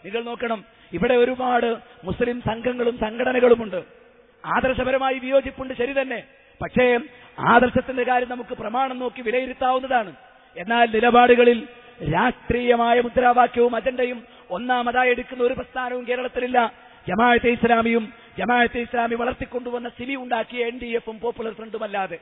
നിങ്ങൾ നോക്കണം, ഇവിടെ ഒരുപാട് മുസ്ലിം സംഘങ്ങളും സംഘടനകളുമുണ്ട്. ആദർശപരമായി വിയോജിപ്പുണ്ട്, ശരി തന്നെ. പക്ഷേ ആദർശത്തിന്റെ കാര്യം നമുക്ക് പ്രമാണം നോക്കി വിലയിരുത്താവുന്നതാണ്. എന്നാൽ നിലപാടുകളിൽ രാഷ്ട്രീയമായ മുദ്രാവാക്യവും അജണ്ടയും ഒന്നാമതായി എടുക്കുന്ന ഒരു പ്രസ്ഥാനവും കേരളത്തിലില്ല. ജമാഅത്തെ ഇസ്ലാമി വളർത്തിക്കൊണ്ടുവന്ന സിമി ഉണ്ടാക്കിയ NDF-ഉം പോപ്പുലർ ഫ്രണ്ടുമല്ലാതെ.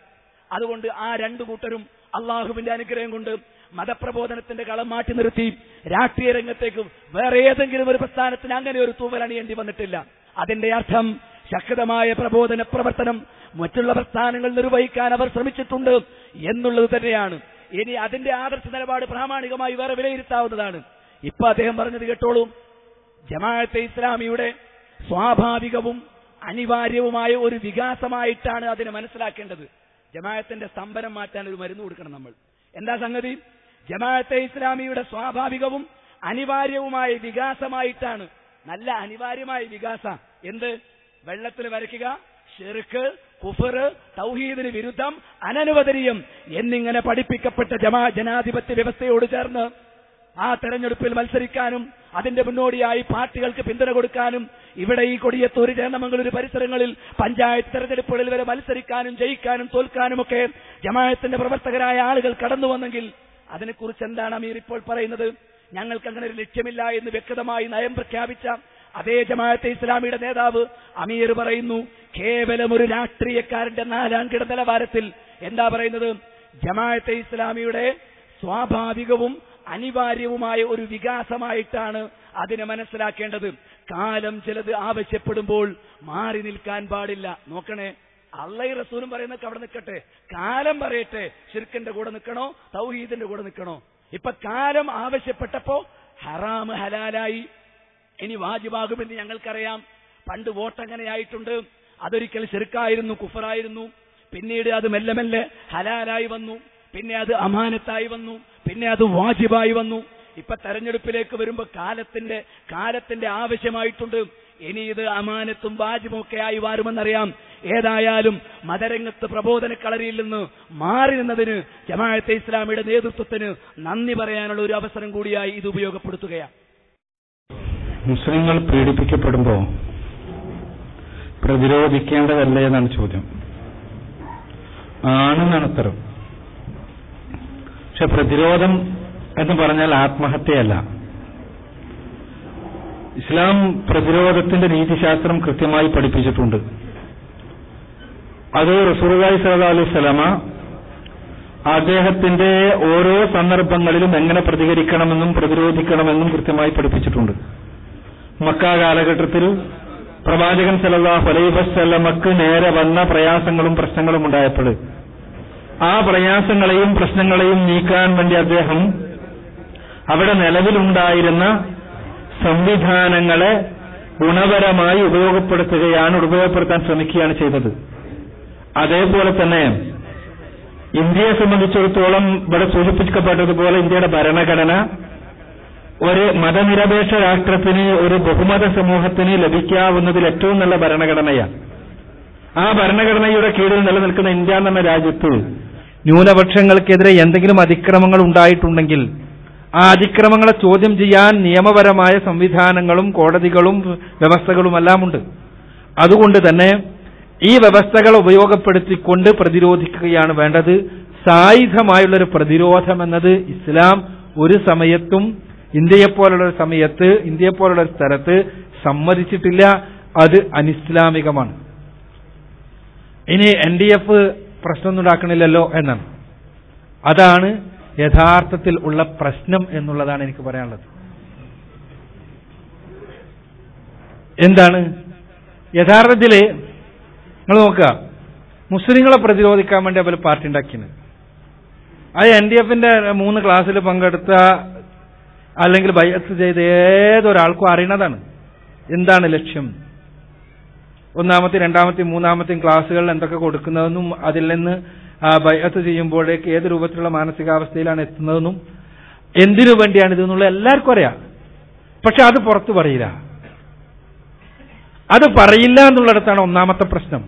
അതുകൊണ്ട് ആ രണ്ടു കൂട്ടരും അള്ളാഹുവിന്റെ അനുഗ്രഹം കൊണ്ട് മതപ്രബോധനത്തിന്റെ കളം മാറ്റി നിർത്തി രാഷ്ട്രീയ രംഗത്തേക്ക് വേറെ ഏതെങ്കിലും ഒരു പ്രസ്ഥാനത്തിന് അങ്ങനെ ഒരു തൂവലണിയേണ്ടി വന്നിട്ടില്ല. അതിന്റെ അർത്ഥം ശക്തമായ പ്രബോധന പ്രവർത്തനം മറ്റുള്ള പ്രസ്ഥാനങ്ങൾ നിർവഹിക്കാൻ അവർ ശ്രമിച്ചിട്ടുണ്ട് എന്നുള്ളത് തന്നെയാണ്. ഇനി അതിന്റെ ആദർശ നിലപാട് പ്രാമാണികമായി വേറെ വിലയിരുത്താവുന്നതാണ്. ഇപ്പൊ അദ്ദേഹം പറഞ്ഞത് കേട്ടോളൂ. ജമാഅത്തെ ഇസ്ലാമിയുടെ സ്വാഭാവികവും അനിവാര്യവുമായ ഒരു വികാസമായിട്ടാണ് അതിനെ മനസ്സിലാക്കേണ്ടത്. ജമാഅത്തിന്റെ സ്തംഭനം മാറ്റാൻ ഒരു മരുന്ന് കൊടുക്കണം നമ്മൾ. എന്താ സംഗതി? ജമാഅത്തെ ഇസ്ലാമിയുടെ സ്വാഭാവികവും അനിവാര്യവുമായ വികാസമായിട്ടാണ്. നല്ല അനിവാര്യമായ വികാസ എന്ത്? വെള്ളത്തിൽ വരയ്ക്കുക, ശിർക്ക്, കുഫർ, തൗഹീദിന് വിരുദ്ധം, അനനുവദനീയം എന്നിങ്ങനെ പഠിപ്പിക്കപ്പെട്ട ജനാധിപത്യ വ്യവസ്ഥയോട് ചേർന്ന് ആ തെരഞ്ഞെടുപ്പിൽ മത്സരിക്കാനും അതിന്റെ മുന്നോടിയായി പാർട്ടികൾക്ക് പിന്തുണ കൊടുക്കാനും ഇവിടെ ഈ കൊടിയത്തൂർ, ചേന്നമംഗലൂർ പരിസരങ്ങളിൽ പഞ്ചായത്ത് തെരഞ്ഞെടുപ്പുകളിൽ വരെ മത്സരിക്കാനും ജയിക്കാനും തോൽക്കാനുമൊക്കെ ജമാഅത്തിന്റെ പ്രവർത്തകരായ ആളുകൾ കടന്നു വന്നെങ്കിൽ അതിനെക്കുറിച്ച് എന്താണ് അമീർ ഇപ്പോൾ പറയുന്നത്? ഞങ്ങൾക്ക് അങ്ങനെ ഒരു ലക്ഷ്യമില്ല എന്ന് വ്യക്തമായി നയം പ്രഖ്യാപിച്ച അതേ ജമാഅത്തെ ഇസ്ലാമിയുടെ നേതാവ് അമീർ പറയുന്നു, കേവലം ഒരു രാഷ്ട്രീയക്കാരന്റെ നാലാംകിട നിലവാരത്തിൽ എന്താ പറയുന്നത്? ജമാഅത്തെ ഇസ്ലാമിയുടെ സ്വാഭാവികവും അനിവാര്യവുമായ ഒരു വികാസമായിട്ടാണ് അതിനെ മനസ്സിലാക്കേണ്ടത്. കാലം ചിലത് ആവശ്യപ്പെടുമ്പോൾ മാറി നിൽക്കാൻ പാടില്ല. നോക്കണേ, അള്ളയും റസൂലും പറയുന്നൊക്കെ അവിടെ നിൽക്കട്ടെ, കാലം പറയട്ടെ, ശിർക്കിന്റെ കൂടെ നിൽക്കണോ തൗഹീദിന്റെ കൂടെ നിൽക്കണോ? ഇപ്പൊ കാലം ആവശ്യപ്പെട്ടപ്പോ ഹറാം ഹലാലായി, ഇനി വാജിബാകുമെന്ന് ഞങ്ങൾക്കറിയാം. പണ്ട് വോട്ടങ്ങനെയായിട്ടുണ്ട്. അതൊരിക്കൽ ശിർക്കായിരുന്നു, കുഫറായിരുന്നു. പിന്നീട് അത് മെല്ലെ മെല്ലെ ഹലാലായി വന്നു, പിന്നെ അത് അമാനത്തായി വന്നു, പിന്നെ അത് വാജിബായി വന്നു. ഇപ്പൊ തെരഞ്ഞെടുപ്പിലേക്ക് വരുമ്പോ കാലത്തിന്റെ ആവശ്യമായിട്ടുണ്ട്. ഇനി ഇത് അമാനത്തും വാജിബും ഒക്കെ ആയി മാറുമെന്നറിയാം. ഏതായാലും മതരംഗത്ത് പ്രബോധന കളരിയിൽ നിന്ന് മാറി നിന്നതിന് ജമാഅത്തെ ഇസ്ലാമിയുടെ നേതൃത്വത്തിന് നന്ദി പറയാനുള്ള ഒരു അവസരം കൂടിയായി ഇത് ഉപയോഗപ്പെടുത്തുകയാണ്. മുസ്ലിങ്ങൾ പീഡിപ്പിക്കപ്പെടുമ്പോൾ പ്രതിരോധിക്കേണ്ടതല്ലേ എന്നാണ് ചോദ്യം. ആണെന്നാണ് ഉത്തരം. പക്ഷെ പ്രതിരോധം എന്ന് പറഞ്ഞാൽ ആത്മഹത്യയല്ല. ഇസ്ലാം പ്രതിരോധത്തിന്റെ രീതിശാസ്ത്രം കൃത്യമായി പഠിപ്പിച്ചിട്ടുണ്ട്. അത് റസൂലുള്ളാഹി സ്വല്ലല്ലാഹു അലൈഹി വസല്ലമ അദ്ദേഹത്തിന്റെ ഓരോ സന്ദർഭങ്ങളിലും എങ്ങനെ പ്രതികരിക്കണമെന്നും പ്രതിരോധിക്കണമെന്നും കൃത്യമായി പഠിപ്പിച്ചിട്ടുണ്ട്. മക്ക കാലഘട്ടത്തിൽ പ്രവാചകൻ സല്ലല്ലാഹു അലൈഹി വസല്ലമക്ക് നേരെ വന്ന പ്രയാസങ്ങളും പ്രശ്നങ്ങളും ഉണ്ടായപ്പോൾ ആ പ്രയാസങ്ങളെയും പ്രശ്നങ്ങളെയും നീക്കാൻ വേണ്ടി അദ്ദേഹം അവിടെ നിലവിലുണ്ടായിരുന്ന സംവിധാനങ്ങളെ ഗുണപരമായി ഉപയോഗപ്പെടുത്താൻ ശ്രമിക്കുകയാണ് ചെയ്തത്. അതേപോലെ തന്നെ ഇന്ത്യയെ സംബന്ധിച്ചിടത്തോളം ഇവിടെ സൂചിപ്പിക്കപ്പെട്ടതുപോലെ ഇന്ത്യയുടെ ഭരണഘടന ഒരു മതനിരപേക്ഷ രാഷ്ട്രത്തിന്, ഒരു ബഹുമത സമൂഹത്തിന് ലഭിക്കാവുന്നതിൽ ഏറ്റവും നല്ല ഭരണഘടനയാണ്. ആ ഭരണഘടനയുടെ കീഴിൽ നിലനിൽക്കുന്ന ഇന്ത്യ എന്ന രാജ്യത്ത് ന്യൂനപക്ഷങ്ങൾക്കെതിരെ എന്തെങ്കിലും അതിക്രമങ്ങൾ ഉണ്ടായിട്ടുണ്ടെങ്കിൽ ആ അതിക്രമങ്ങളെ ചോദ്യം ചെയ്യാൻ നിയമപരമായ സംവിധാനങ്ങളും കോടതികളും വ്യവസ്ഥകളുമെല്ലാം ഉണ്ട്. അതുകൊണ്ട് തന്നെ ഈ വ്യവസ്ഥകൾ ഉപയോഗപ്പെടുത്തിക്കൊണ്ട് പ്രതിരോധിക്കുകയാണ് വേണ്ടത്. സായുധമായുള്ളൊരു പ്രതിരോധം എന്നത് ഇസ്ലാം ഒരു സമയത്തും ഇന്ത്യയെപ്പോലുള്ള ഒരു സ്ഥലത്ത് സമ്മതിച്ചിട്ടില്ല. അത് അനിസ്ലാമികമാണ്. ഇനി NDF പ്രശ്നമൊന്നും ഉണ്ടാക്കണില്ലല്ലോ എന്നാണ്. അതാണ് യഥാർത്ഥത്തിൽ ഉള്ള പ്രശ്നം എന്നുള്ളതാണ് എനിക്ക് പറയാനുള്ളത്. എന്താണ് യഥാർത്ഥത്തിൽ? നിങ്ങൾ നോക്കുക, മുസ്ലിങ്ങളെ പ്രതിരോധിക്കാൻ വേണ്ടി അവർ പാർട്ടി ഉണ്ടാക്കിയത്. അത് NDFന്റെ 3 ക്ലാസ്സിൽ പങ്കെടുത്ത അല്ലെങ്കിൽ ബൈഅത്ത് ചെയ്ത ഏതൊരാൾക്കും അറിയണതാണ് എന്താണ് ലക്ഷ്യം. ഒന്നാമത്തെ, രണ്ടാമത്തെ, മൂന്നാമത്തെയും ക്ലാസ്സുകളിൽ എന്തൊക്കെ കൊടുക്കുന്നതെന്നും അതിൽ നിന്ന് ബൈഅത്ത് ചെയ്യുമ്പോഴേക്ക് ഏത് രൂപത്തിലുള്ള മാനസികാവസ്ഥയിലാണ് എത്തുന്നതെന്നും എന്തിനു വേണ്ടിയാണ് ഇതെന്നുള്ള എല്ലാവർക്കും അറിയാം. പക്ഷെ അത് പുറത്തു പറയില്ല. അത് പറയില്ല എന്നുള്ളിടത്താണ് ഒന്നാമത്തെ പ്രശ്നം.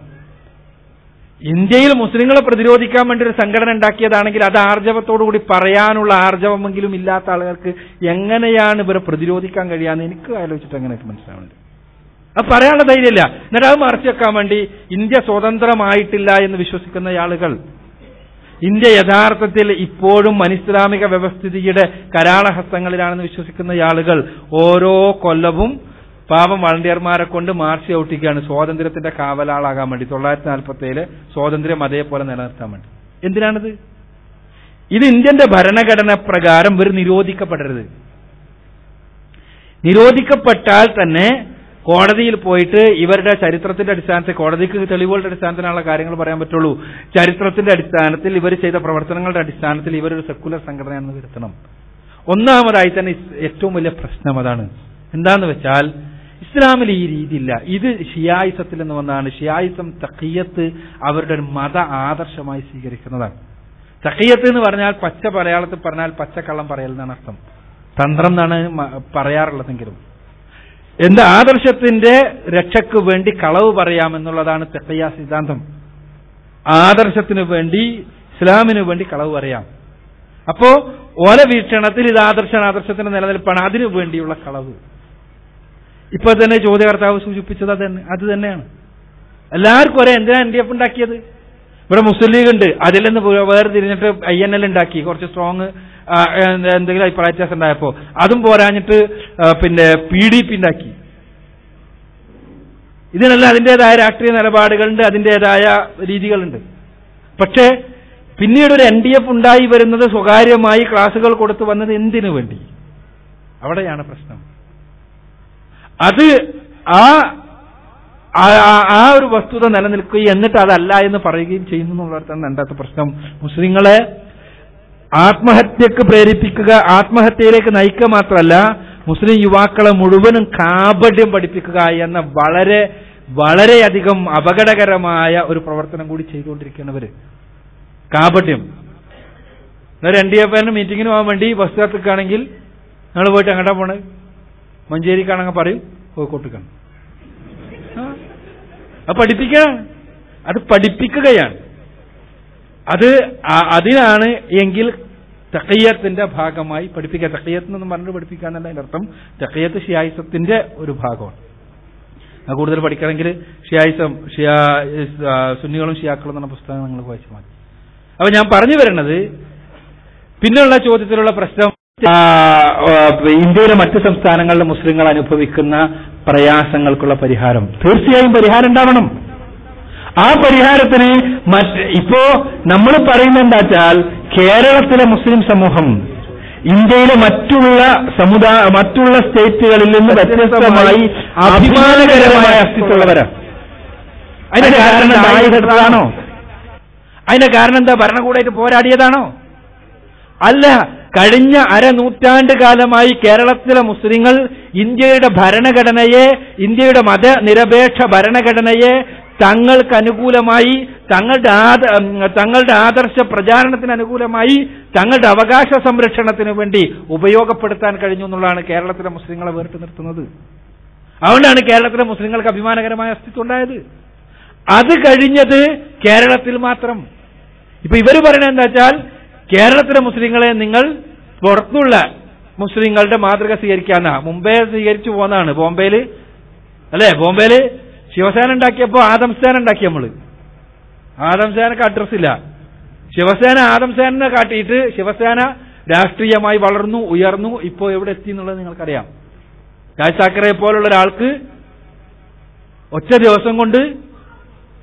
ഇന്ത്യയിൽ മുസ്ലിങ്ങളെ പ്രതിരോധിക്കാൻ വേണ്ടി ഒരു സംഘടന ഉണ്ടാക്കിയതാണെങ്കിൽ അത് ആർജവത്തോടുകൂടി പറയാനുള്ള ആർജവമെങ്കിലും ഇല്ലാത്ത ആളുകൾക്ക് എങ്ങനെയാണ് ഇവരെ പ്രതിരോധിക്കാൻ കഴിയാന്ന് എനിക്ക് ആലോചിച്ചിട്ട് അങ്ങനെയൊക്കെ മനസ്സിലാവുന്നുണ്ട്. അത് പറയാനുള്ള ധൈര്യമില്ല. എന്നിട്ട് അത് മറച്ചു വെക്കാൻ വേണ്ടി ഇന്ത്യ സ്വതന്ത്രമായിട്ടില്ല എന്ന് വിശ്വസിക്കുന്ന ആളുകൾ, ഇന്ത്യ യഥാർത്ഥത്തിൽ ഇപ്പോഴും അനിസ്ലാമിക വ്യവസ്ഥിതിയുടെ കരാളഹസ്തങ്ങളിലാണെന്ന് വിശ്വസിക്കുന്ന ആളുകൾ ഓരോ കൊല്ലവും പാവം വളണ്ടിയർമാരെ കൊണ്ട് മാർച്ച് ഔട്ടിക്കുകയാണ് സ്വാതന്ത്ര്യത്തിന്റെ കാവലാളാകാൻ വേണ്ടി. 1947 സ്വാതന്ത്ര്യം അതേപോലെ നിലനിർത്താൻ വേണ്ടി. എന്തിനാണിത്? ഇത് ഇന്ത്യന്റെ ഭരണഘടന പ്രകാരം ഇവർ നിരോധിക്കപ്പെടരുത്. നിരോധിക്കപ്പെട്ടാൽ തന്നെ കോടതിയിൽ പോയിട്ട് ഇവരുടെ ചരിത്രത്തിന്റെ അടിസ്ഥാനത്തിൽ, കോടതിക്ക് തെളിവുകളുടെ അടിസ്ഥാനത്തിലുള്ള കാര്യങ്ങൾ പറയാൻ പറ്റുള്ളൂ, ചരിത്രത്തിന്റെ അടിസ്ഥാനത്തിൽ ഇവർ ചെയ്ത പ്രവർത്തനങ്ങളുടെ അടിസ്ഥാനത്തിൽ ഇവരൊരു സെക്കുലർ സംഘടനയാണെന്ന് വരുത്തണം. ഒന്നാമതായി തന്നെ ഏറ്റവും വലിയ പ്രശ്നം അതാണ്. എന്താന്ന് വെച്ചാൽ ഇസ്ലാമിൽ ഈ രീതിയില്ല. ഇത് ഷിയായിസത്തിൽ നിന്ന് വന്നതാണ്. ഷിയായിസം തഖിയത്ത് അവരുടെ ഒരു മത ആദർശമായി സ്വീകരിക്കുന്നതാണ്. തഖിയത്ത് എന്ന് പറഞ്ഞാൽ പച്ച മലയാളത്തിൽ പറഞ്ഞാൽ പച്ചക്കള്ളം പറയൽ എന്നാണ് അർത്ഥം. തന്ത്രം എന്നാണ് പറയാറുള്ളതെങ്കിലും എന്റെ ആദർശത്തിന്റെ രക്ഷയ്ക്ക് വേണ്ടി കളവ് പറയാമെന്നുള്ളതാണ് തഖിയ സിദ്ധാന്തം. ആദർശത്തിനു വേണ്ടി, ഇസ്ലാമിനു വേണ്ടി കളവ് പറയാം. അപ്പോ ഓല വീക്ഷണത്തിൽ ഇത് ആദർശത്തിന്റെ നിലനിൽപ്പാണ്, അതിനു വേണ്ടിയുള്ള കളവ്. ഇപ്പൊ തന്നെ ചോദ്യകർത്താവ് സൂചിപ്പിച്ചത് അത് തന്നെയാണ്. എല്ലാവർക്കും ഒരേ എന്തിനാ NDF ഉണ്ടാക്കിയത്? ഇവിടെ മുസ്ലിം ലീഗ് ഉണ്ട്, അതിൽ നിന്ന് വേറെ തിരിഞ്ഞിട്ട് INL ഉണ്ടാക്കി, കുറച്ച് സ്ട്രോങ് എന്തെങ്കിലും അഭിപ്രായ വ്യത്യാസം ഉണ്ടായപ്പോ. അതും പോരാഞ്ഞിട്ട് പിന്നെ PDP ഉണ്ടാക്കി. ഇതിനെല്ലാം അതിൻ്റെതായ രാഷ്ട്രീയ നിലപാടുകളുണ്ട്, അതിൻ്റെതായ രീതികളുണ്ട്. പക്ഷേ പിന്നീട് ഒരു NDF ഉണ്ടായി വരുന്നത് സ്വകാര്യമായി ക്ലാസുകൾ കൊടുത്തു വന്നത് എന്തിനു വേണ്ടി? അവിടെയാണ് പ്രശ്നം. അത് ആ ഒരു വസ്തുത നിലനിൽക്കുകയും എന്നിട്ട് അതല്ല എന്ന് പറയുകയും ചെയ്യുന്നു എന്നുള്ളതാണ് രണ്ടാമത്തെ പ്രശ്നം. മുസ്ലിങ്ങളെ ആത്മഹത്യക്ക് പ്രേരിപ്പിക്കുക, ആത്മഹത്യയിലേക്ക് നയിക്കുക മാത്രമല്ല, മുസ്ലിം യുവാക്കളെ മുഴുവനും കാപട്യം പഠിപ്പിക്കുക എന്ന വളരെ വളരെയധികം അപകടകരമായ ഒരു പ്രവർത്തനം കൂടി ചെയ്തുകൊണ്ടിരിക്കുന്നവര്. കാപട്യം. ഒരു NDF മീറ്റിങ്ങിന് പോകാൻ വേണ്ടി ബസ് കാത്തിക്കാണെങ്കിൽ നിങ്ങൾ പോയിട്ട് എങ്ങോട്ടാ പോണത്? മഞ്ചേരിക്കാണെങ്കിൽ പറയും കോഴിക്കോട്ടേക്കാണ്. അത് പഠിപ്പിക്കണം, അത് പഠിപ്പിക്കുകയാണ്. അതിനാണ് എങ്കിൽ തഖിയത്തിന്റെ ഭാഗമായി പഠിപ്പിക്കുക. തഖിയത്ത് എന്ന് പറഞ്ഞിട്ട് പഠിപ്പിക്കുക എന്നല്ല അതിന്റെ അർത്ഥം. തഖിയത്ത് ഷിയായിസത്തിന്റെ ഒരു ഭാഗമാണ്. അത് കൂടുതൽ പഠിക്കണമെങ്കിൽ സുന്നികളും ഷിയാക്കളും എന്ന പുസ്തകം നിങ്ങൾ വായിച്ചു മതി. അപ്പൊ ഞാൻ പറഞ്ഞു വരുന്നത്, പിന്നെയുള്ള ചോദ്യത്തിലുള്ള പ്രശ്നം ഇന്ത്യയിലെ മറ്റ് സംസ്ഥാനങ്ങളിലെ മുസ്ലിങ്ങൾ അനുഭവിക്കുന്ന പ്രയാസങ്ങൾക്കുള്ള പരിഹാരം. തീർച്ചയായും പരിഹാരം ഉണ്ടാവണം. ആ പരിഹാരത്തിന് ഇപ്പോ നമ്മൾ പറയുന്നത് എന്താ വെച്ചാൽ, കേരളത്തിലെ മുസ്ലിം സമൂഹം ഇന്ത്യയിലെ മറ്റുള്ള സ്റ്റേറ്റുകളിൽ നിന്ന് വ്യത്യസ്തമായി അഭിമാനകരമായ അസ്തിത്വമുള്ളവരാണ്. അതിന്റെ കാരണം ആയുധത്താണോ? അതിന്റെ കാരണം എന്താ? ഭരണകൂടമായിട്ട് പോരാടിയതാണോ? അല്ല. കഴിഞ്ഞ അരനൂറ്റാണ്ട് കാലമായി കേരളത്തിലെ മുസ്ലിങ്ങൾ ഇന്ത്യയുടെ ഭരണഘടനയെ, ഇന്ത്യയുടെ മതനിരപേക്ഷ ഭരണഘടനയെ തങ്ങൾക്ക് അനുകൂലമായി, തങ്ങളുടെ ആദർശ പ്രചാരണത്തിന് അനുകൂലമായി, തങ്ങളുടെ അവകാശ സംരക്ഷണത്തിന് വേണ്ടി ഉപയോഗപ്പെടുത്താൻ കഴിഞ്ഞു എന്നുള്ളതാണ് കേരളത്തിലെ മുസ്ലിങ്ങളെ വേറിട്ട് നിർത്തുന്നത്. അതുകൊണ്ടാണ് കേരളത്തിലെ മുസ്ലിങ്ങൾക്ക് അഭിമാനകരമായ അസ്തിത്വം ഉണ്ടായത്. അത് കഴിഞ്ഞത് കേരളത്തിൽ മാത്രം. ഇപ്പൊ ഇവര് പറയുന്നത് എന്താ വെച്ചാൽ, കേരളത്തിലെ മുസ്ലിങ്ങളെ നിങ്ങൾ പുറത്തുള്ള മുസ്ലിങ്ങളുടെ മാതൃക സ്വീകരിക്കാന്നാ. മുമ്പേ സ്വീകരിച്ചു പോന്നതാണ്. ബോംബെയില് ബോംബെയില് ശിവസേന ഉണ്ടാക്കിയപ്പോ ആദംസേന ഉണ്ടാക്കി. നമ്മള് ആദംസേനക്ക് അഡ്രസ് ഇല്ല. ശിവസേന ആദംസേനെ കാട്ടിയിട്ട് ശിവസേന രാഷ്ട്രീയമായി വളർന്നു, ഉയർന്നു. ഇപ്പോ എവിടെ എത്തി എന്നുള്ളത് നിങ്ങൾക്കറിയാം. രാജ് താക്കറെ പോലുള്ള ഒരാൾക്ക് ഒറ്റ ദിവസം കൊണ്ട്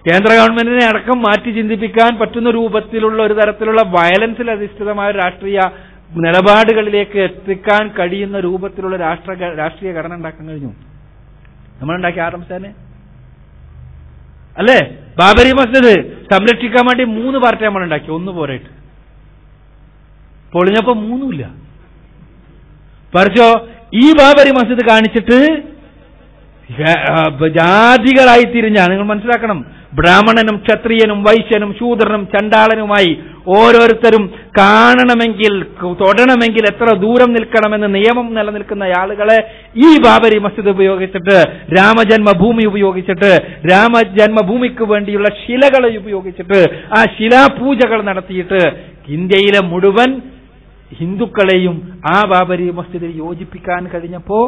കേന്ദ്ര ഗവൺമെന്റിനെ അടക്കം മാറ്റി ചിന്തിപ്പിക്കാൻ പറ്റുന്ന രൂപത്തിലുള്ള ഒരു തരത്തിലുള്ള വയലൻസിൽ അധിഷ്ഠിതമായ രാഷ്ട്രീയ നിലപാടുകളിലേക്ക് എത്തിക്കാൻ കഴിയുന്ന രൂപത്തിലുള്ള രാഷ്ട്രീയ ഘടന ഉണ്ടാക്കാൻ കഴിഞ്ഞു. നമ്മളുണ്ടാക്കിയ ആദംസേനെ അല്ലേ? ബാബരി മസ്ജിദ് സംരക്ഷിക്കാൻ വേണ്ടി 3 പാർട്ടി നമ്മളുണ്ടാക്കി. 1 പോരായിട്ട് പൊളിഞ്ഞപ്പോ 3 പറിച്ചോ. ഈ ബാബരി മസ്ജിദ് കാണിച്ചിട്ട് ജാതികളായി തിരിഞ്ഞാണ്. നിങ്ങൾ മനസ്സിലാക്കണം. ബ്രാഹ്മണനും ക്ഷത്രിയനും വൈശ്യനും ശൂദ്രനും ചണ്ടാളനുമായി ഓരോരുത്തരും കാണണമെങ്കിൽ തൊടണമെങ്കിൽ എത്ര ദൂരം നിൽക്കണമെന്ന് നിയമം നിലനിൽക്കുന്ന ആളുകളെ ഈ ബാബരി മസ്ജിദ് ഉപയോഗിച്ചിട്ട്, രാമജന്മഭൂമി ഉപയോഗിച്ചിട്ട്, രാമജന്മഭൂമിക്ക് വേണ്ടിയുള്ള ശിലകളെ ഉപയോഗിച്ചിട്ട് ആ ശിലാപൂജകൾ നടത്തിയിട്ട് ഇന്ത്യയിലെ മുഴുവൻ ഹിന്ദുക്കളെയും ആ ബാബരി മസ്ജിദിൽ യോജിപ്പിക്കാൻ കഴിഞ്ഞപ്പോ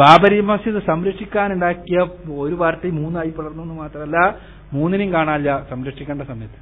ബാബരി മസ്ജിദ് സംരക്ഷിക്കാനുണ്ടാക്കിയ ഒരു പാർട്ടി 3 ആയി പിളർന്നു എന്ന് മാത്രമല്ല 3നെയും കാണാനില്ല സംരക്ഷിക്കേണ്ട സമയത്ത്.